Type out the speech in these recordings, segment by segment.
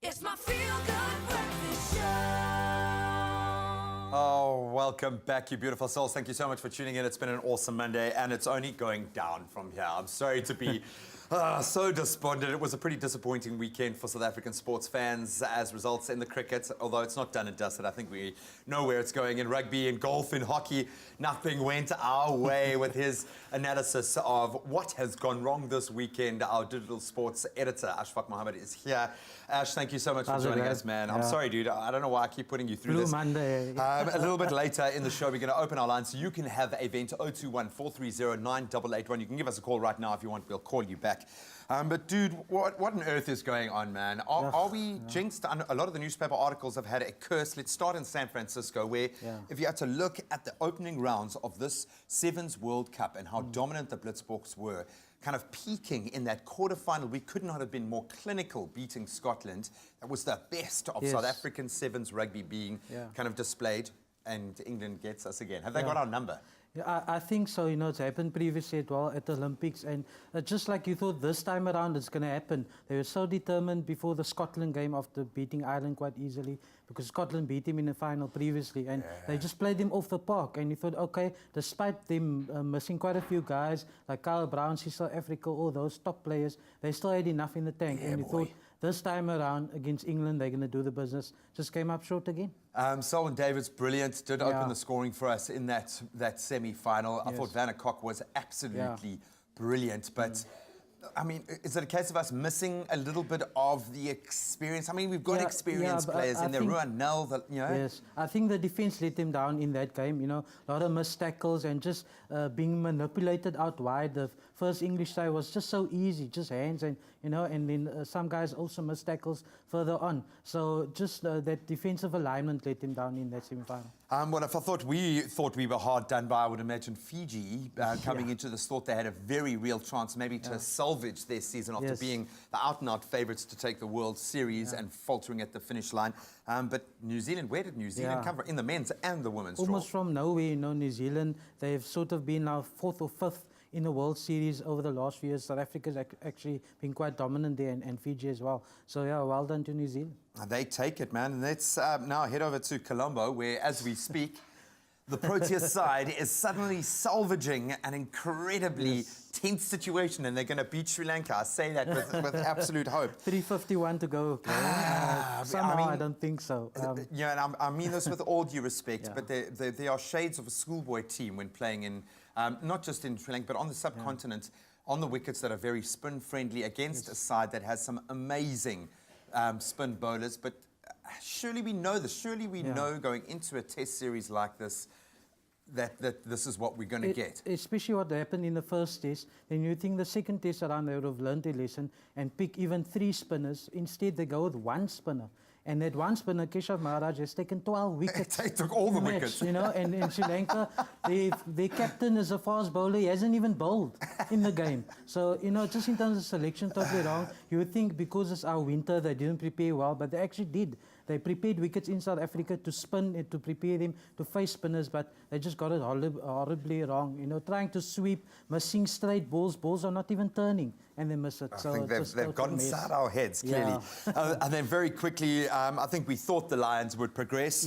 It's my feel-good breakfast show. Oh, welcome back, you beautiful souls. Thank you so much for tuning in. It's been an awesome Monday, and it's only going down from here. I'm sorry to be so despondent. It was a pretty disappointing weekend for South African sports fans as results in the cricket, although it's not done and dusted. I think we know where it's going in rugby, in golf, in hockey. Nothing went our way with his analysis of what has gone wrong this weekend. Our digital sports editor, Ashfak Mohamed, is here. Ash, thank you so much for joining us, man. I'm sorry, dude. I don't know why I keep putting you through Blue this. Monday. A little bit later in the show, we're going to open our lines so you can have a vent 021-430-9881. You can give us a call right now if you want. We'll call you back. But, dude, what on earth is going on, man? Are we jinxed? A lot of the newspaper articles have had a curse. Let's start in San Francisco, where if you had to look at the opening rounds of this Sevens World Cup and how dominant the Blitzboks were, kind of peaking in that quarterfinal, we could not have been more clinical beating Scotland. That was the best of South African Sevens rugby being kind of displayed, and England gets us again. Have they got our number? Yeah, I think so. You know, it's happened previously as well at the Olympics, and just like you thought this time around it's going to happen. They were so determined before the Scotland game after beating Ireland quite easily, because Scotland beat him in the final previously, and they just played him off the park. And you thought, okay, despite them missing quite a few guys like Kyle Brown, South Africa, all those top players, they still had enough in the tank. And you thought this time around against England they're going to do the business. Just came up short again. Selwyn Davids, brilliant, did open the scoring for us in that semi-final. I thought Van der Kok was absolutely brilliant, but I mean, is it a case of us missing a little bit of the experience? I mean, we've got experienced players in there, Ruan Nel, you know. Yes, I think the defence let him down in that game, you know, a lot of missed tackles and just being manipulated out wide. The first English side was just so easy, just hands, and you know, and then some guys also missed tackles further on. So just that defensive alignment let him down in that semi-final. Well, if we thought we were hard done by, I would imagine Fiji coming into this thought they had a very real chance maybe to salvage their season after being the out-and-out favourites to take the World Series and faltering at the finish line. But New Zealand, where did New Zealand come from in the men's and the women's draw? Almost from nowhere, you know, New Zealand. They've sort of been now 4th or 5th in the World Series over the last few years. South Africa's actually been quite dominant there, and Fiji as well. So, yeah, well done to New Zealand. They take it, man. And let's now head over to Colombo, where, as we speak, the Proteas side is suddenly salvaging an incredibly tense situation, and they're going to beat Sri Lanka. I say that with absolute hope. 3:51 to go. Somehow I don't think so. Yeah, and I mean this with all due respect, but there are shades of a schoolboy team when playing in, not just in Sri Lanka, but on the subcontinent, on the wickets that are very spin-friendly against a side that has some amazing spin bowlers. But surely we know this. Surely we know going into a test series like this that this is what we're going to get. Especially what happened in the first test. Then you think the second test around they would have learned their lesson and pick even 3 spinners. Instead, they go with 1 spinner. And that 1 spinner, Keshav Maharaj, has taken 12 wickets. They took all the wickets. You know, and in Sri Lanka, their captain is a fast bowler. He hasn't even bowled in the game. So, you know, just in terms of selection, totally wrong. You would think because it's our winter, they didn't prepare well, but they actually did. They prepared wickets in South Africa to spin and to prepare them to face spinners, but they just got it horribly wrong. You know, trying to sweep, missing straight balls. Balls are not even turning, and they miss it. I think they've got inside our heads, clearly. And then very quickly, I think we thought the Lions would progress.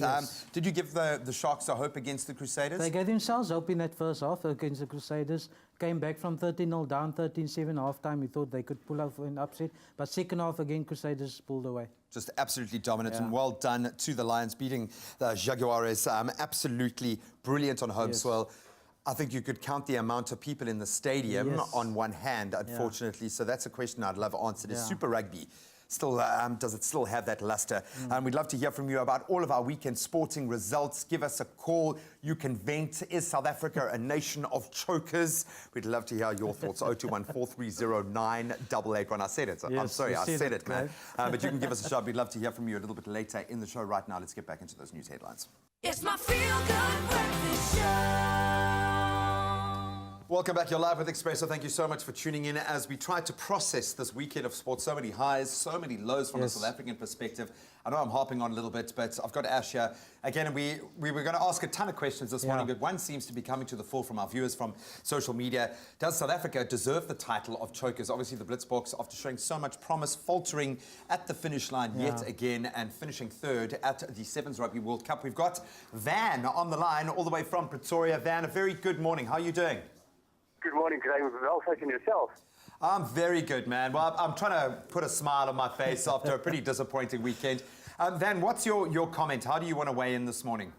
Did you give the Sharks a hope against the Crusaders? They gave themselves hope in that first half against the Crusaders. Came back from 13-0 down, 13-7 half-time. We thought they could pull out an upset. But second half, again, Crusaders pulled away. Just absolutely dominant, and well done to the Lions, beating the Jaguares. Absolutely brilliant on home soil. I think you could count the amount of people in the stadium on one hand, unfortunately. So that's a question I'd love answered. Is Super Rugby still, does it still have that luster? We'd love to hear from you about all of our weekend sporting results. Give us a call. You can vent. Is South Africa a nation of chokers? We'd love to hear your thoughts. 021-430-9881. I said it. I'm sorry, I said it, man. But you can give us a shout. We'd love to hear from you a little bit later in the show. Right now, let's get back into those news headlines. It's my feel-good breakfast show. Welcome back. You're live with Expresso. Thank you so much for tuning in as we try to process this weekend of sport. So many highs, so many lows from a South African perspective. I know I'm harping on a little bit, but I've got Ash here. Again, and we were going to ask a ton of questions this morning, but one seems to be coming to the fore from our viewers from social media. Does South Africa deserve the title of chokers? Obviously, the Blitzboks, after showing so much promise, faltering at the finish line yet again and finishing third at the Sevens Rugby World Cup. We've got Van on the line all the way from Pretoria. Van, a very good morning. How are you doing? Good morning, Graham. Well, thanking yourself. I'm very good, man. Well, I'm trying to put a smile on my face after a pretty disappointing weekend. Van, what's your comment? How do you want to weigh in this morning?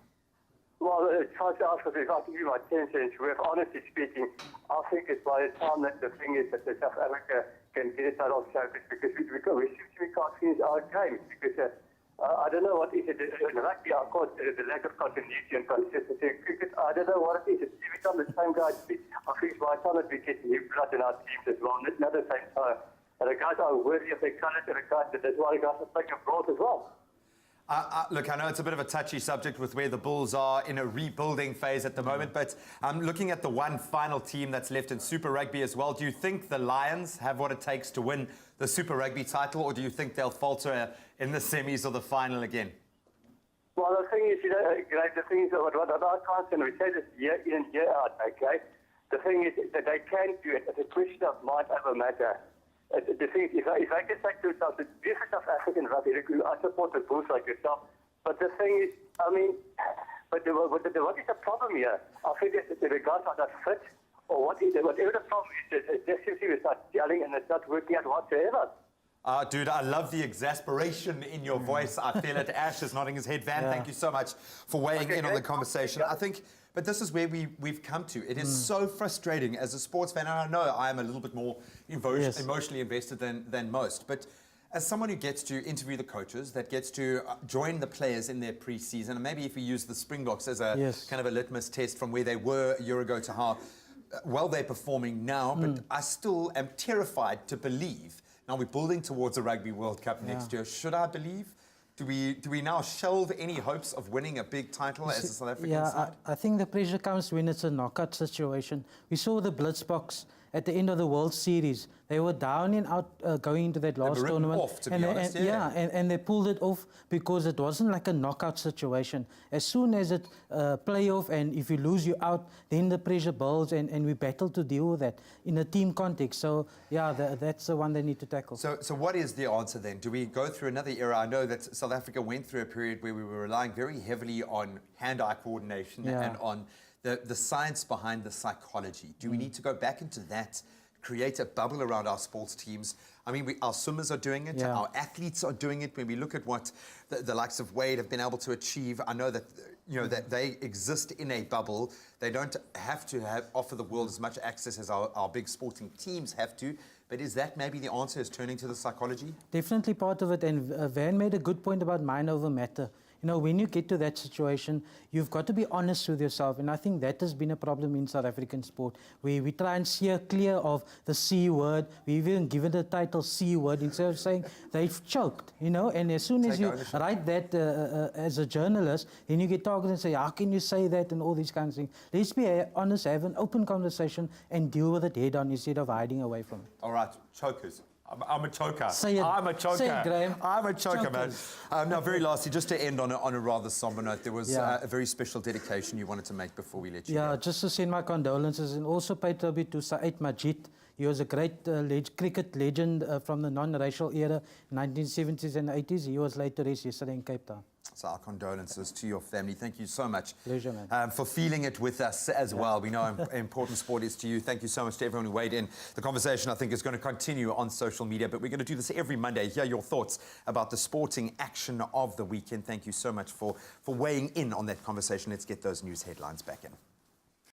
Well, it's hard to ask if I can give my 10 cents worth. Honestly speaking, I think it's by the time that the thing is that South Africa can get a title of chokers because we can't finish our games because I don't know what is it. In rugby, I call it the lack of continuity and consistency. In cricket, I don't know what it is. Every time the same guys speak, I think by the time that we get new blood in our teams as well, not the same time. And the guys are worthy of their colours and the guys, that's why the guys are playing abroad as well. Look, I know it's a bit of a touchy subject with where the Bulls are in a rebuilding phase at the moment, but I'm looking at the one final team that's left in Super Rugby as well. Do you think the Lions have what it takes to win the Super Rugby title, or do you think they'll falter in the semis or the final again? Well, the thing is, Greg, the thing is, what I can't say, we say this year in and year out, okay? The thing is that they can do it. It's a question of mind over matter. The thing is, if I can say to yourself, this is South African rugby, I support the Bulls like yourself, but the thing is, I mean, what is the problem here? I think that the guys are not fit, or whatever the problem is, it just seems to start yelling and it's not working out whatsoever. Dude, I love the exasperation in your voice. I feel it. Ash is nodding his head. Van, thank you so much for weighing in on the conversation. I think, but this is where we've come to. It is so frustrating as a sports fan, and I know I am a little bit more emotionally invested than most, but as someone who gets to interview the coaches, that gets to join the players in their pre-season, and maybe if we use the Springboks as a kind of a litmus test from where they were a year ago to how well they're performing now, but I still am terrified to believe. Now we're building towards a Rugby World Cup next year. Should I believe? Do we now shelve any hopes of winning a big title as a South African side? I think the pressure comes when it's a knockout situation. We saw the Blitzboks at the end of the World Series. They were down and out going into that last tournament. Off, to be honest, and they pulled it off because it wasn't like a knockout situation. As soon as it playoff, and if you lose, you out, then the pressure builds, and we battle to deal with that in a team context. So, that's the one they need to tackle. So what is the answer then? Do we go through another era? I know that South Africa went through a period where we were relying very heavily on hand-eye coordination and on the science behind the psychology. Do we need to go back into that, create a bubble around our sports teams? I mean, our swimmers are doing it, our athletes are doing it. When we look at what the likes of Wade have been able to achieve, I know that that they exist in a bubble. They don't have to offer the world as much access as our big sporting teams have to. But is that maybe the answer, is turning to the psychology? Definitely part of it. And Van made a good point about mind over matter. You know, when you get to that situation, you've got to be honest with yourself. And I think that has been a problem in South African sport. We try and steer clear of the C word. We've even given the title C word instead of saying they've choked, you know. And as soon as you write that as a journalist, then you get targeted and say, how can you say that, and all these kinds of things. Let's be honest, have an open conversation and deal with it head on instead of hiding away from it. All right, chokers. I'm a choker. Say it. I'm a choker. Say it, Graham. I'm a choker, man. Now, very lastly, just to end on a rather somber note, there was a very special dedication you wanted to make before we let you go. Just to send my condolences and also pay tribute to Saeed Majid. He was a great cricket legend from the non-racial era, 1970s and 80s. He was laid to rest yesterday in Cape Town. So our condolences to your family. Thank you so much. Pleasure, man. For feeling it with us as well. We know how important sport is to you. Thank you so much to everyone who weighed in. The conversation, I think, is going to continue on social media, but we're going to do this every Monday. Hear your thoughts about the sporting action of the weekend. Thank you so much for weighing in on that conversation. Let's get those news headlines back in.